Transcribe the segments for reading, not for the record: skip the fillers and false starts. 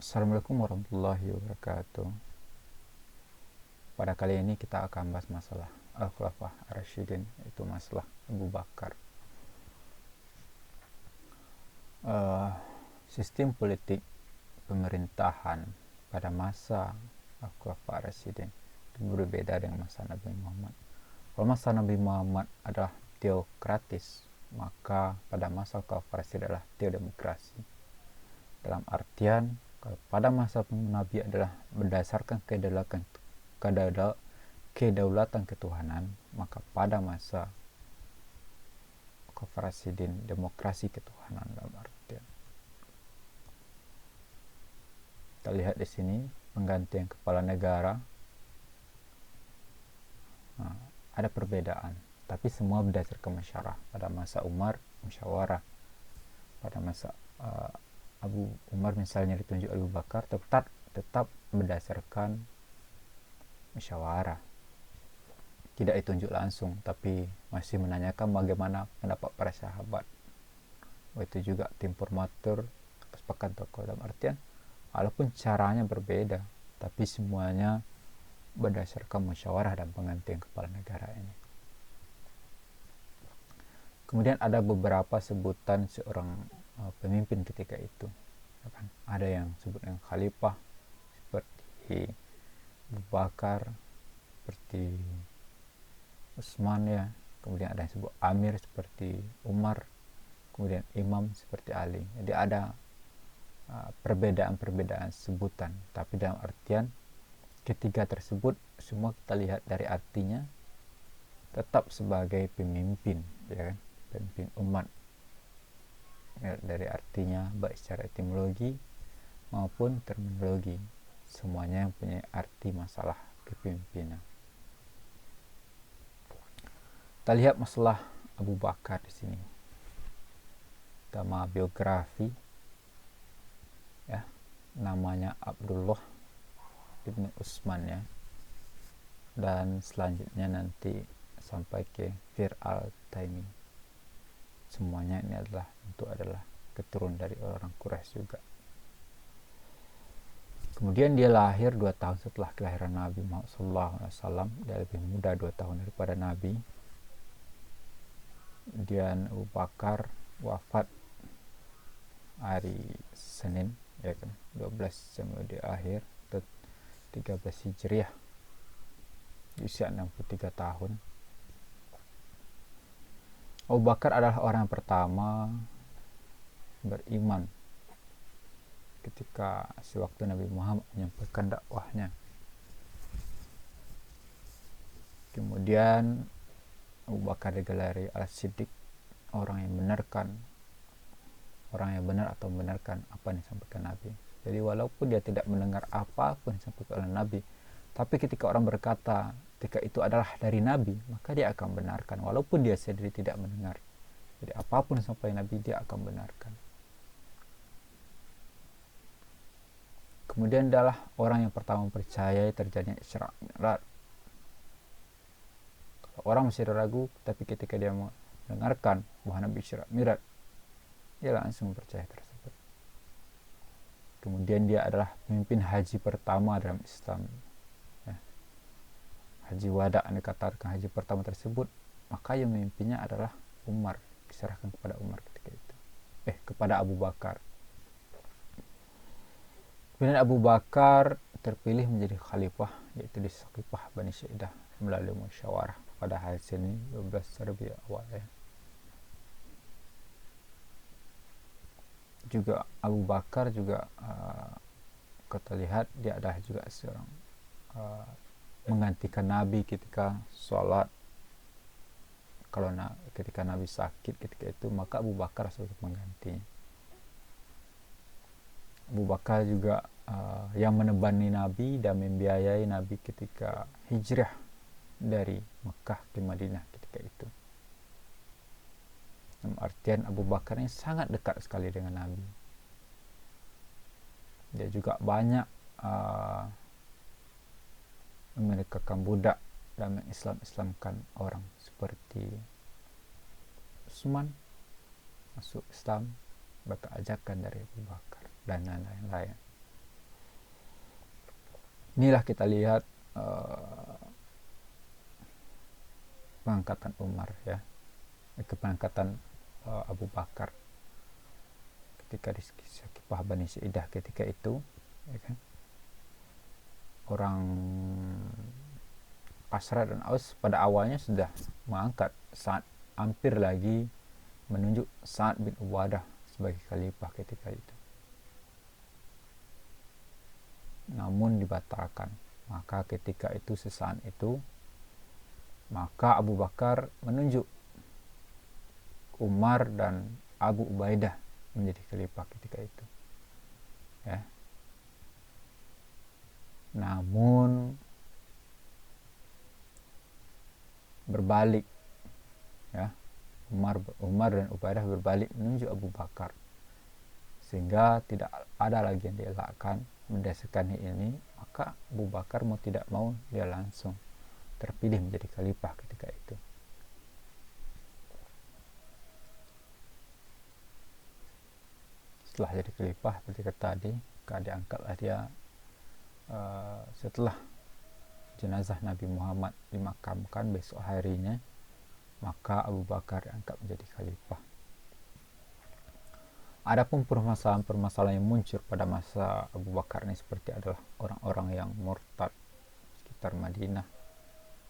Assalamualaikum warahmatullahi wabarakatuh. Pada kali ini kita akan bahas masalah Al-Khulafah Ar-Rasyidin, itu masalah Abu Bakar. Sistem politik pemerintahan pada masa Al-Khulafah Ar-Rasyidin itu berbeda dengan masa Nabi Muhammad. Kalau masa Nabi Muhammad adalah teokratis, maka pada masa Al-Khulafah Ar-Rasyidin adalah teodemokrasi. Dalam artian pada masa Nabi adalah berdasarkan kedaulatan ketuhanan, maka pada masa Khulafah Rasyidin demokrasi ketuhanan. Dalam artian kita lihat di sini penggantian kepala negara, ada perbedaan, tapi semua berdasarkan musyawarah. Pada masa Umar musyawarah, pada masa Abu Umar misalnya ditunjuk Abu Bakar tetap berdasarkan musyawarah, tidak ditunjuk langsung, tapi masih menanyakan bagaimana pendapat para sahabat. Itu juga tim formatur kesepakatan tokoh. Dalam artian walaupun caranya berbeda, tapi semuanya berdasarkan musyawarah dan penggantian kepala negara ini. Kemudian ada beberapa sebutan seorang pemimpin ketika itu. Ada yang sebut dengan khalifah seperti Abu Bakar, seperti Utsman ya. Kemudian ada yang sebut amir seperti Umar, kemudian imam seperti Ali. Jadi ada perbedaan-perbedaan sebutan, tapi dalam artian ketiga tersebut semua kita lihat dari artinya tetap sebagai pemimpin, ya kan? Pemimpin umat. Ya, dari artinya baik secara etimologi maupun terminologi, semuanya yang punya arti masalah kepemimpinan. Kita lihat masalah Abu Bakar di sini. Nama biografi, ya, namanya Abdullah ibnu Utsman ya, dan selanjutnya nanti sampai ke Fir al-Taimi. Semuanya ini adalah keturunan dari orang Quraisy juga. Kemudian dia lahir 2 tahun setelah kelahiran Nabi Muhammad SAW. Dia lebih muda 2 tahun daripada Nabi. Kemudian Abu Bakar wafat hari Senin, ya kan, 12 Januari akhir 13 Hijriah, di usia 63 tahun. Abu Bakar adalah orang yang pertama beriman ketika sewaktu Nabi Muhammad menyampaikan dakwahnya. Kemudian Abu Bakar digelari Al-Siddiq, orang yang benar atau membenarkan apa yang disampaikan Nabi. Jadi walaupun dia tidak mendengar apapun yang disampaikan oleh Nabi, tapi ketika orang berkata ketika itu adalah dari Nabi, maka dia akan benarkan walaupun dia sendiri tidak mendengar. Jadi apapun sampai Nabi, dia akan benarkan. Kemudian adalah orang yang pertama percaya terjadinya Isra Mi'raj. Kalau orang masih ragu, tapi ketika dia mendengarkan bahwa Nabi Isra Mi'raj, dia langsung percaya tersebut. Kemudian dia adalah pemimpin haji pertama dalam Islam. Haji wada yang dikatakan haji pertama tersebut, maka yang memimpinnya adalah Umar, diserahkan kepada Umar ketika itu. Kepada Abu Bakar. Kemudian Abu Bakar terpilih menjadi khalifah, yaitu di Saqifah Bani Saidah melalui musyawarah pada hari Senin 12 Rabiul Awal ya. Juga Abu Bakar juga kita lihat dia adalah juga seorang menggantikan Nabi ketika sholat. Kalau ketika Nabi sakit ketika itu, maka Abu Bakar sebagai penggantinya. Abu Bakar juga yang menemani Nabi dan membiayai Nabi ketika hijrah dari Mekah ke Madinah ketika itu. Dalam artian Abu Bakar ini sangat dekat sekali dengan Nabi. Dia juga banyak memerdekakan budak dan mengislamkan orang seperti Utsman masuk Islam berkat ajakan dari Abu Bakar dan lain-lain. inilah kita lihat pengangkatan Umar ya, pengangkatan Abu Bakar ketika di Sakifah Bani Sa'idah ketika itu, ya kan? Orang Khazraj dan Aus pada awalnya sudah mengangkat saat hampir lagi menunjuk Sa'ad bin Ubadah sebagai khalifah ketika itu, namun dibatalkan. Maka ketika itu sesaat itu maka Abu Bakar menunjuk Umar dan Abu Ubaidah menjadi khalifah ketika itu ya. Namun berbalik ya, Umar dan Ubaidah berbalik menunjuk Abu Bakar, sehingga tidak ada lagi yang dielakkan berdasarkan ini. Maka Abu Bakar mau tidak mau dia langsung terpilih menjadi khalifah ketika itu. Setelah jadi khalifah seperti tadi, maka diangkatlah dia setelah jenazah Nabi Muhammad dimakamkan besok harinya, maka Abu Bakar diangkat menjadi khalifah. Adapun permasalahan yang muncul pada masa Abu Bakar ini seperti adalah orang-orang yang murtad sekitar Madinah,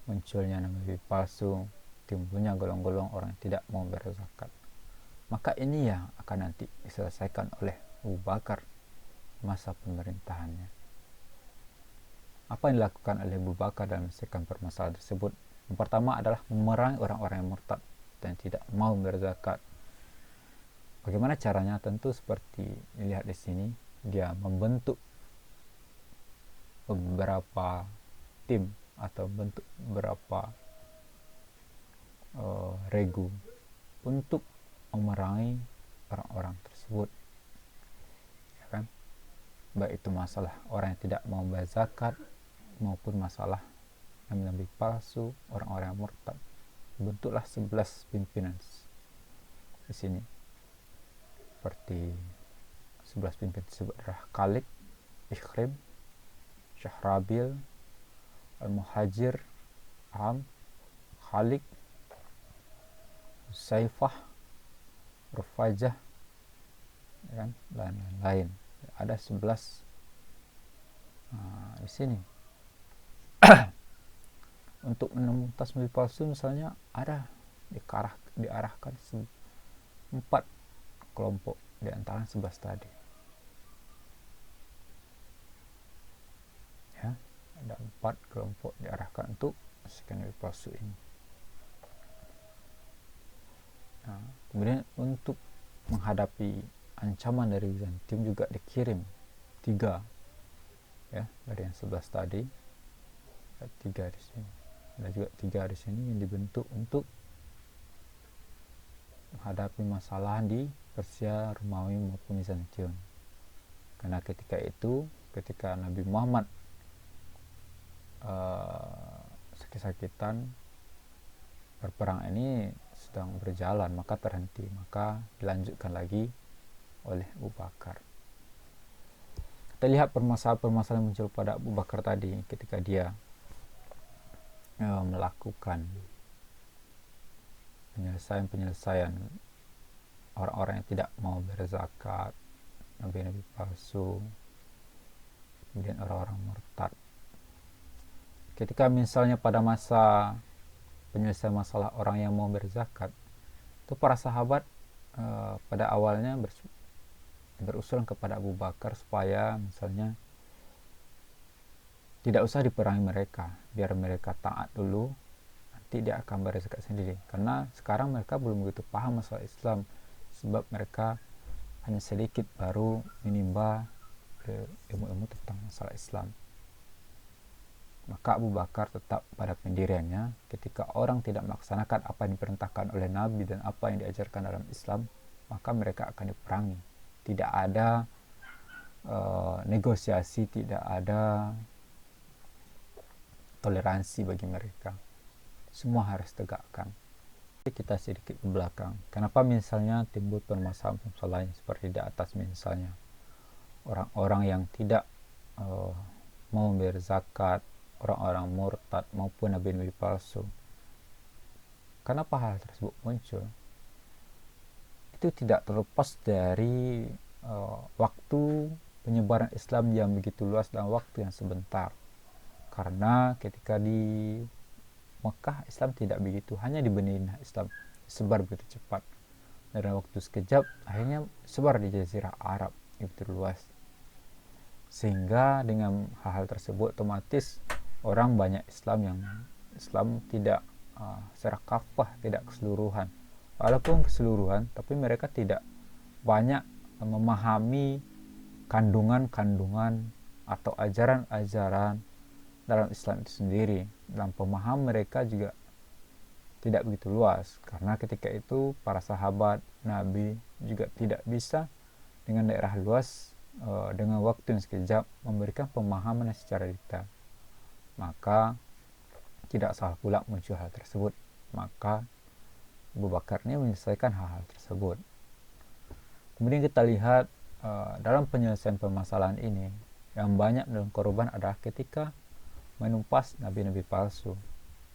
munculnya nabi palsu, timbulnya golong-golong orang yang tidak mau berzakat. Maka ini yang akan nanti diselesaikan oleh Abu Bakar masa pemerintahannya. Apa yang dilakukan oleh Abu Bakar dalam menyelesaikan permasalahan tersebut? Yang pertama adalah memerangi orang-orang yang murtad dan tidak mau berzakat. Bagaimana caranya? Tentu seperti dilihat di sini, dia membentuk beberapa tim atau bentuk beberapa regu untuk memerangi orang-orang tersebut, ya kan? Baik itu masalah orang yang tidak mau berzakat maupun masalah nabi palsu, orang-orang yang murtad. Bentuklah 11 pimpinan di sini. Seperti 11 pimpinan tersebut adalah Khalid, Ikhrim, Syahrabil, Al-Muhajir, Am, Khalik, Saifah, Rufajah, ya kan? Dan lain-lain. Ada 11 di sini. Untuk menemukan nabi palsu misalnya ada diarahkan 4 kelompok di antara 11 tadi. Ya, ada 4 kelompok diarahkan untuk sekian nabi palsu ini. Nah, kemudian untuk menghadapi ancaman dari Bizantium juga dikirim 3 ya, dari yang 11 tadi. Ada 3 di sini. Ada juga 3 di sini yang dibentuk untuk menghadapi masalah di Persia, Romawi maupun Bizantium. Karena ketika itu, ketika Nabi Muhammad sakit-sakitan, berperang ini sedang berjalan, maka terhenti, maka dilanjutkan lagi oleh Abu Bakar. Kita lihat permasalahan muncul pada Abu Bakar tadi ketika dia melakukan penyelesaian orang-orang yang tidak mau berzakat, nabi-nabi palsu, kemudian orang-orang murtad. Ketika misalnya pada masa penyelesaian masalah orang yang mau berzakat, itu para sahabat pada awalnya berusulan kepada Abu Bakar supaya misalnya tidak usah diperangi mereka, biar mereka taat dulu, nanti dia akan berzakat sendiri. Karena sekarang mereka belum begitu paham masalah Islam, sebab mereka hanya sedikit baru menimba ilmu-ilmu tentang masalah Islam. Maka Abu Bakar tetap pada pendiriannya. Ketika orang tidak melaksanakan apa yang diperintahkan oleh Nabi dan apa yang diajarkan dalam Islam, maka mereka akan diperangi. Tidak ada negosiasi, tidak ada toleransi bagi mereka. Semua harus tegakkan. Kita sedikit ke belakang. Kenapa misalnya timbul permasalahan seperti di atas, misalnya orang-orang yang tidak mau membayar zakat, orang-orang murtad maupun nabi-nabi palsu. Kenapa hal tersebut muncul? Itu tidak terlepas dari waktu penyebaran Islam yang begitu luas dalam waktu yang sebentar. Karena ketika di Mekah Islam tidak begitu, hanya di Madinah Islam sebar begitu cepat. Dalam waktu sekejap akhirnya sebar di Jazirah Arab begitu luas. Sehingga dengan hal-hal tersebut otomatis orang banyak Islam tidak secara kafah, tidak keseluruhan. Walaupun keseluruhan, tapi mereka tidak banyak memahami kandungan-kandungan atau ajaran-ajaran dalam Islam itu sendiri. Dalam pemahaman mereka juga tidak begitu luas, karena ketika itu para sahabat Nabi juga tidak bisa dengan daerah luas dengan waktu yang sekejap memberikan pemahaman secara detail. Maka tidak salah pula muncul hal tersebut. Maka Abu Bakar ini menyelesaikan hal-hal tersebut. Kemudian kita lihat dalam penyelesaian permasalahan ini yang banyak dalam korban adalah ketika menumpas nabi-nabi palsu.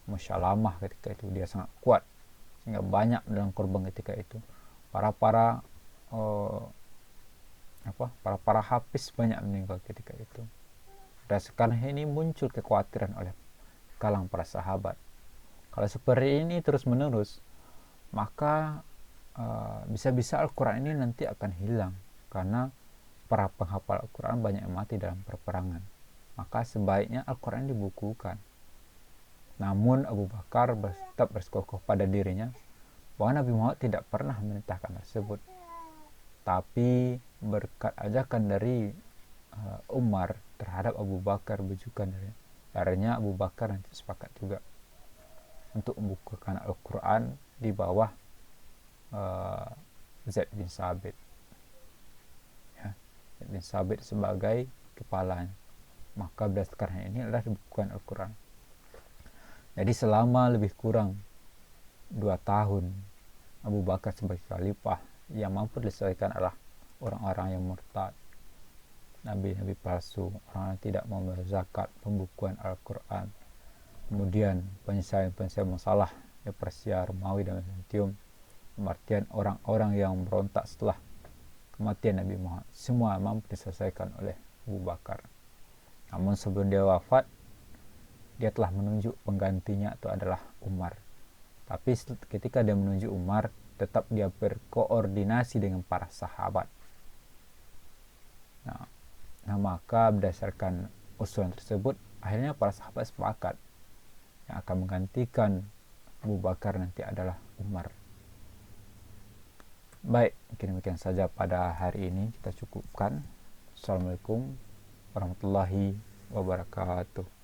Musyalamah ketika itu dia sangat kuat sehingga banyak dalam korban ketika itu. Para hafiz banyak meninggal ketika itu. Dan sekarang ini muncul kekhawatiran oleh kalangan para sahabat. Kalau seperti ini terus menerus, maka bisa-bisa Al-Quran ini nanti akan hilang, karena para penghafal Al-Quran banyak yang mati dalam peperangan. Maka sebaiknya Al-Quran dibukukan. Namun Abu Bakar tetap bersikukuh pada dirinya bahwa Nabi Muhammad tidak pernah memerintahkan tersebut. Tapi berkat ajakan dari Umar terhadap Abu Bakar, bujukan darinya Abu Bakar nanti sepakat juga untuk membukukan Al-Quran di bawah Zaid bin Sabit. Ya, Zaid bin Sabit sebagai kepalanya. Maka berdasarkan ini adalah dibukukan Al-Quran. Jadi selama lebih kurang 2 tahun Abu Bakar sebagai khalifah, yang mampu diselesaikan adalah orang-orang yang murtad, nabi-nabi palsu, orang yang tidak mau berzakat, pembukuan Al-Quran, kemudian penyelesaian masalah di Persia, Romawi dan Byzantium, kematian orang-orang yang berontak setelah kematian Nabi Muhammad, semua mampu diselesaikan oleh Abu Bakar. Namun sebelum dia wafat, dia telah menunjuk penggantinya, itu adalah Umar. Tapi ketika dia menunjuk Umar, tetap dia berkoordinasi dengan para sahabat. Nah, maka berdasarkan usulan tersebut, akhirnya para sahabat sepakat yang akan menggantikan Abu Bakar nanti adalah Umar. Baik, mungkin demikian saja pada hari ini, kita cukupkan. Assalamualaikum warahmatullahi wabarakatuh.